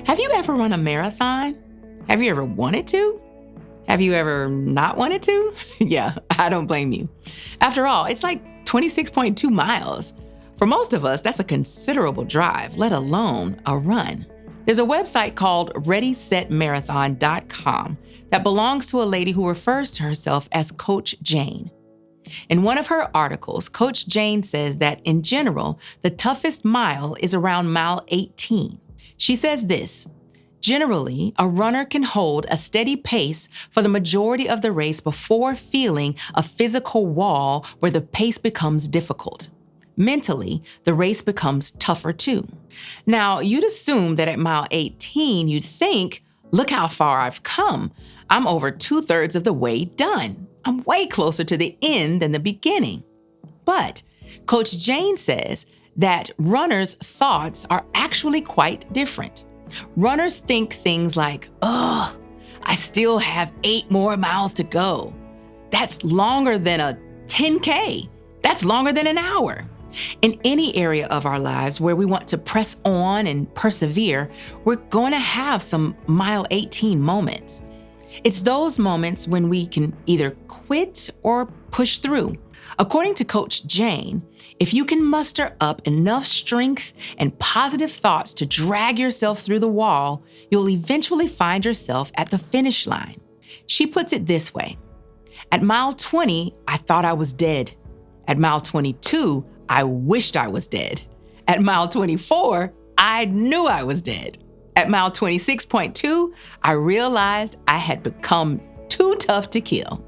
Have you ever run a marathon? Have you ever wanted to? Have you ever not wanted to? Yeah, I don't blame you. After all, it's like 26.2 miles. For most of us, that's a considerable drive, let alone a run. There's a website called ReadySetMarathon.com that belongs to a lady who refers to herself as Coach Jane. In one of her articles, Coach Jane says that in general, the toughest mile is around mile 18. She says this: generally, a runner can hold a steady pace for the majority of the race before feeling a physical wall where the pace becomes difficult. Mentally, the race becomes tougher too. Now, you'd assume that at mile 18, you'd think, look how far I've come. I'm over 2/3 of the way done. I'm way closer to the end than the beginning. But Coach Jane says that runners' thoughts are actually quite different. Runners think things like, ugh, I still have 8 more miles to go. That's longer than a 10K. That's longer than an hour. In any area of our lives where we want to press on and persevere, we're going to have some mile 18 moments. It's those moments when we can either quit or push through. According to Coach Jane, if you can muster up enough strength and positive thoughts to drag yourself through the wall, you'll eventually find yourself at the finish line. She puts it this way: at mile 20, I thought I was dead. At mile 22, I wished I was dead. At mile 24, I knew I was dead. At mile 26.2, I realized I had become too tough to kill.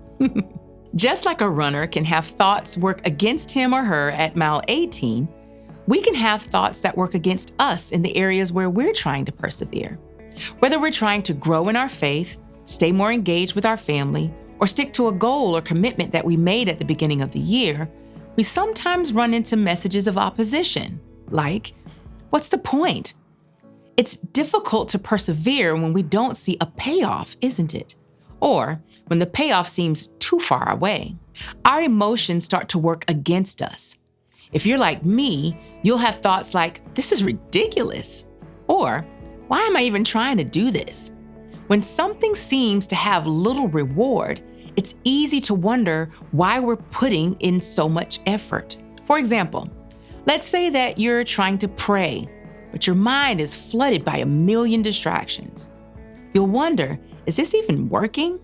Just like a runner can have thoughts work against him or her at mile 18, we can have thoughts that work against us in the areas where we're trying to persevere. Whether we're trying to grow in our faith, stay more engaged with our family, or stick to a goal or commitment that we made at the beginning of the year, we sometimes run into messages of opposition, like, what's the point? It's difficult to persevere when we don't see a payoff, isn't it? Or when the payoff seems too far away. Our emotions start to work against us. If you're like me, you'll have thoughts like, this is ridiculous. Or, why am I even trying to do this? When something seems to have little reward, it's easy to wonder why we're putting in so much effort. For example, let's say that you're trying to pray, but your mind is flooded by a million distractions. You'll wonder, is this even working?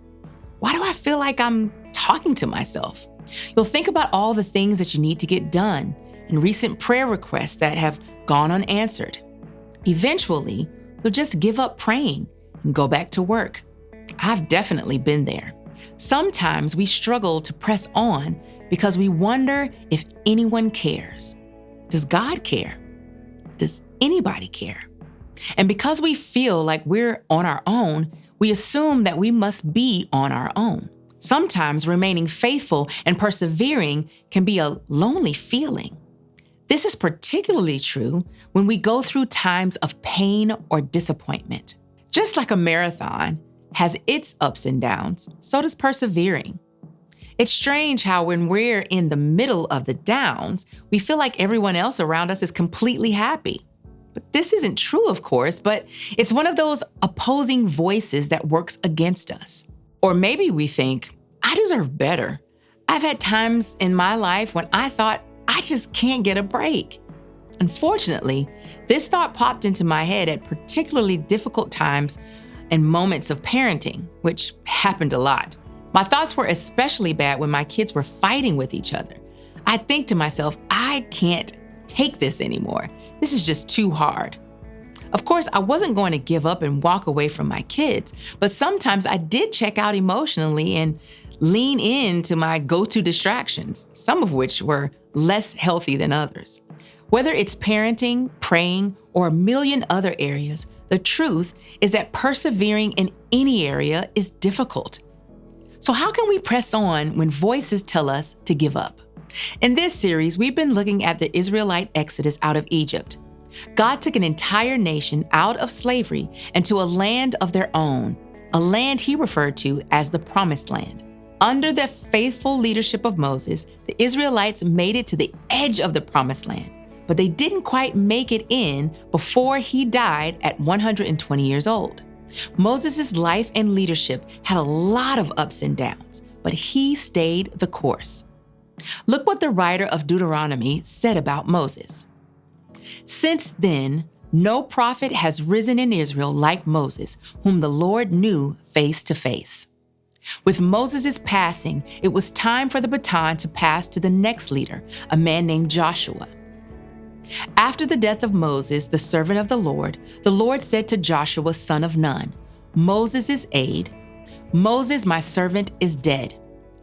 Why do I feel like I'm talking to myself? You'll think about all the things that you need to get done and recent prayer requests that have gone unanswered. Eventually, you'll just give up praying and go back to work. I've definitely been there. Sometimes we struggle to press on because we wonder if anyone cares. Does God care? Does anybody care? And because we feel like we're on our own, we assume that we must be on our own. Sometimes remaining faithful and persevering can be a lonely feeling. This is particularly true when we go through times of pain or disappointment. Just like a marathon has its ups and downs, so does persevering. It's strange how when we're in the middle of the downs, we feel like everyone else around us is completely happy. But this isn't true, of course, but it's one of those opposing voices that works against us. Or maybe we think, I deserve better. I've had times in my life when I thought, I just can't get a break. Unfortunately, this thought popped into my head at particularly difficult times and moments of parenting, which happened a lot. My thoughts were especially bad when my kids were fighting with each other. I'd think to myself, I can't take this anymore. This is just too hard. Of course, I wasn't going to give up and walk away from my kids, but sometimes I did check out emotionally and lean into my go-to distractions, some of which were less healthy than others. Whether it's parenting, praying, or a million other areas, the truth is that persevering in any area is difficult. So how can we press on when voices tell us to give up? In this series, we've been looking at the Israelite exodus out of Egypt. God took an entire nation out of slavery and to a land of their own, a land he referred to as the Promised Land. Under the faithful leadership of Moses, the Israelites made it to the edge of the Promised Land, but they didn't quite make it in before he died at 120 years old. Moses' life and leadership had a lot of ups and downs, but he stayed the course. Look what the writer of Deuteronomy said about Moses. "Since then, no prophet has risen in Israel like Moses, whom the Lord knew face to face." With Moses' passing, it was time for the baton to pass to the next leader, a man named Joshua. After the death of Moses, the servant of the Lord said to Joshua, son of Nun, Moses' aide, "Moses, my servant, is dead.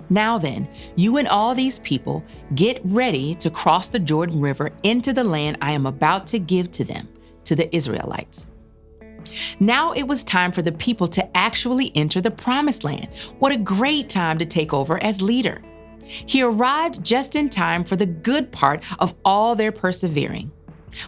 Now then, you and all these people get ready to cross the Jordan River into the land I am about to give to them, to the Israelites." Now it was time for the people to actually enter the promised land. What a great time to take over as leader. He arrived just in time for the good part of all their persevering.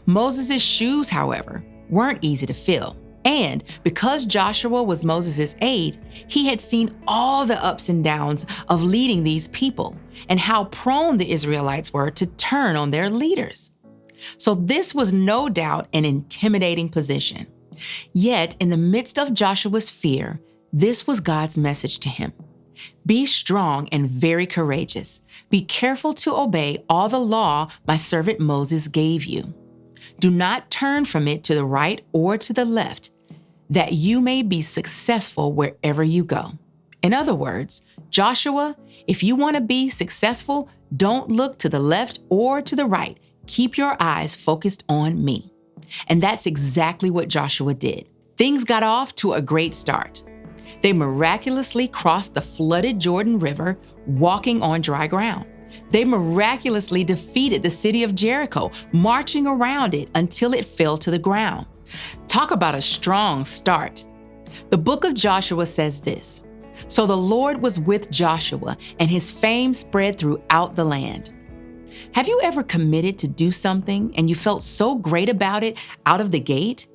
Moses' shoes, however, weren't easy to fill. And because Joshua was Moses' aide, he had seen all the ups and downs of leading these people and how prone the Israelites were to turn on their leaders. So this was no doubt an intimidating position. Yet, in the midst of Joshua's fear, this was God's message to him. Be strong and very courageous. Be careful to obey all the law my servant Moses gave you. Do not turn from it to the right or to the left, that you may be successful wherever you go. In other words, Joshua, if you want to be successful, don't look to the left or to the right. Keep your eyes focused on me. And that's exactly what Joshua did. Things got off to a great start. They miraculously crossed the flooded Jordan River, walking on dry ground. They miraculously defeated the city of Jericho, marching around it until it fell to the ground. Talk about a strong start. The book of Joshua says this, "So the Lord was with Joshua, and his fame spread throughout the land." Have you ever committed to do something and you felt so great about it out of the gate?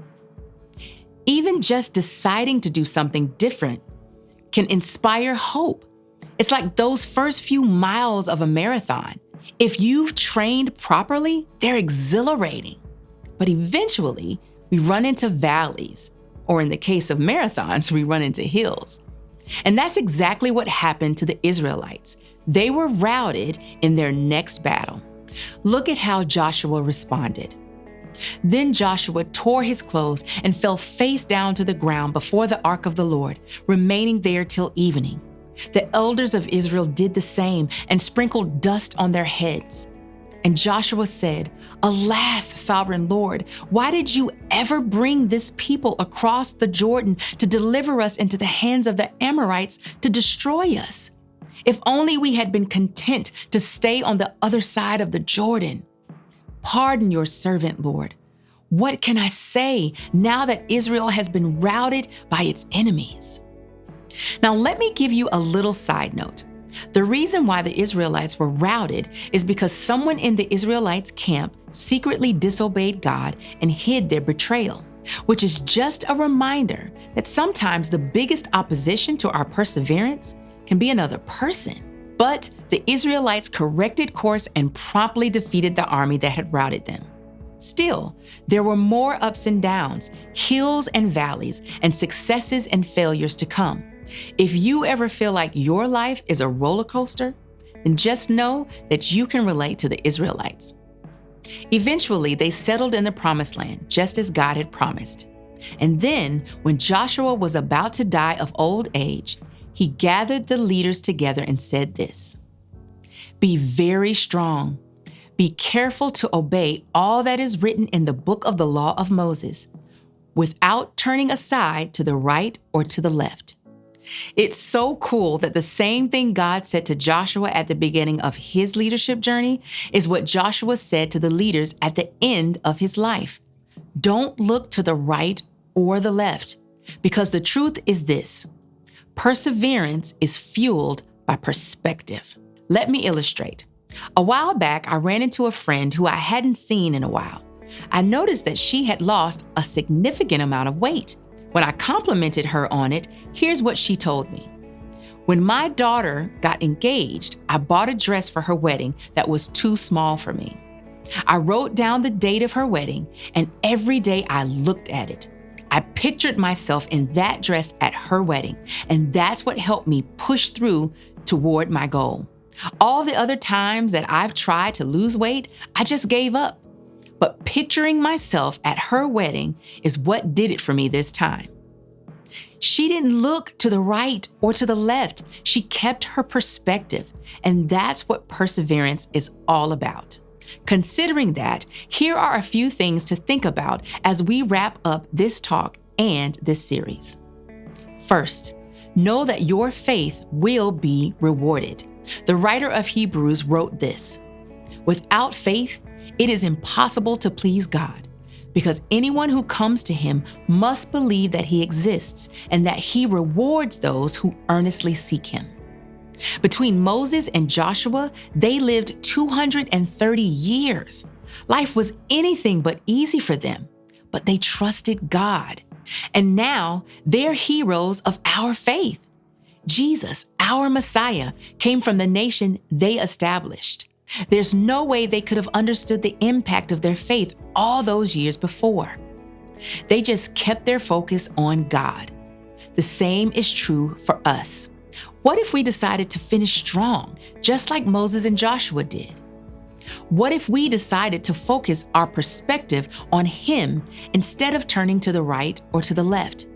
Even just deciding to do something different can inspire hope. It's like those first few miles of a marathon. If you've trained properly, they're exhilarating. But eventually, we run into valleys, or in the case of marathons, we run into hills. And that's exactly what happened to the Israelites. They were routed in their next battle. Look at how Joshua responded. Then Joshua tore his clothes and fell face down to the ground before the ark of the Lord, remaining there till evening. The elders of Israel did the same and sprinkled dust on their heads. And Joshua said, "Alas, sovereign Lord, why did you ever bring this people across the Jordan to deliver us into the hands of the Amorites to destroy us? If only we had been content to stay on the other side of the Jordan. Pardon your servant, Lord. What can I say now that Israel has been routed by its enemies?" Now, let me give you a little side note. The reason why the Israelites were routed is because someone in the Israelites' camp secretly disobeyed God and hid their betrayal, which is just a reminder that sometimes the biggest opposition to our perseverance can be another person. But the Israelites corrected course and promptly defeated the army that had routed them. Still, there were more ups and downs, hills and valleys, and successes and failures to come. If you ever feel like your life is a roller coaster, then just know that you can relate to the Israelites. Eventually, they settled in the promised land, just as God had promised. And then, when Joshua was about to die of old age, he gathered the leaders together and said this, "Be very strong. Be careful to obey all that is written in the book of the law of Moses, without turning aside to the right or to the left." It's so cool that the same thing God said to Joshua at the beginning of his leadership journey is what Joshua said to the leaders at the end of his life. Don't look to the right or the left, because the truth is this: perseverance is fueled by perspective. Let me illustrate. A while back, I ran into a friend who I hadn't seen in a while. I noticed that she had lost a significant amount of weight. When I complimented her on it, here's what she told me. "When my daughter got engaged, I bought a dress for her wedding that was too small for me. I wrote down the date of her wedding, and every day I looked at it. I pictured myself in that dress at her wedding, and that's what helped me push through toward my goal. All the other times that I've tried to lose weight, I just gave up. But picturing myself at her wedding is what did it for me this time. She didn't look to the right or to the left. She kept her perspective, and that's what perseverance is all about. Considering that, here are a few things to think about as we wrap up this talk and this series. First, know that your faith will be rewarded. The writer of Hebrews wrote this: "Without faith, it is impossible to please God, because anyone who comes to him must believe that he exists and that he rewards those who earnestly seek him." Between Moses and Joshua, they lived 230 years. Life was anything but easy for them, but they trusted God. And now they're heroes of our faith. Jesus, our Messiah, came from the nation they established. There's no way they could have understood the impact of their faith all those years before. They just kept their focus on God. The same is true for us. What if we decided to finish strong, just like Moses and Joshua did? What if we decided to focus our perspective on Him instead of turning to the right or to the left?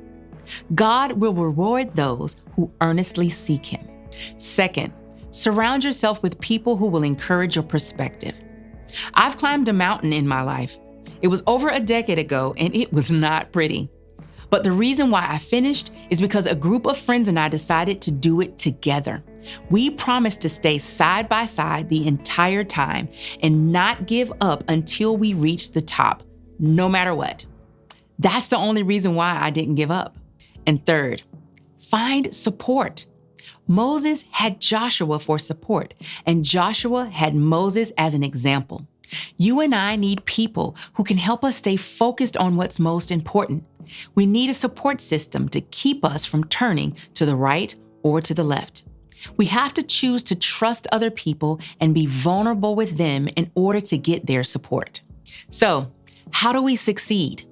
God will reward those who earnestly seek Him. Second, surround yourself with people who will encourage your perspective. I've climbed a mountain in my life. It was over a decade ago, and it was not pretty. But the reason why I finished is because a group of friends and I decided to do it together. We promised to stay side by side the entire time and not give up until we reached the top, no matter what. That's the only reason why I didn't give up. And third, find support. Moses had Joshua for support, and Joshua had Moses as an example. You and I need people who can help us stay focused on what's most important. We need a support system to keep us from turning to the right or to the left. We have to choose to trust other people and be vulnerable with them in order to get their support. So, how do we succeed?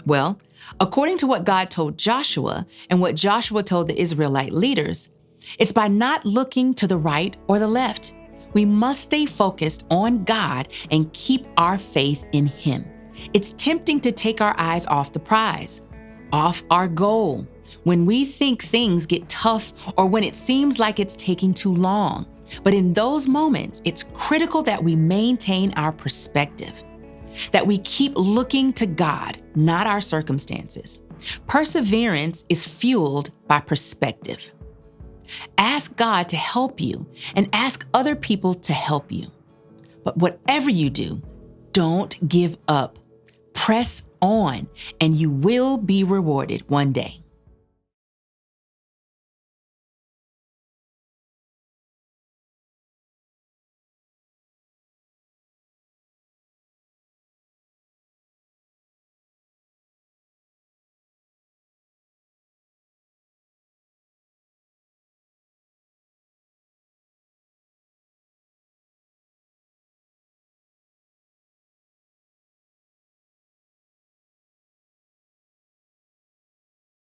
Well, according to what God told Joshua and what Joshua told the Israelite leaders, it's by not looking to the right or the left. We must stay focused on God and keep our faith in Him. It's tempting to take our eyes off the prize, off our goal, when we think things get tough or when it seems like it's taking too long. But in those moments, it's critical that we maintain our perspective, that we keep looking to God, not our circumstances. Perseverance is fueled by perspective. Ask God to help you and ask other people to help you. But whatever you do, don't give up. Press on, and you will be rewarded one day.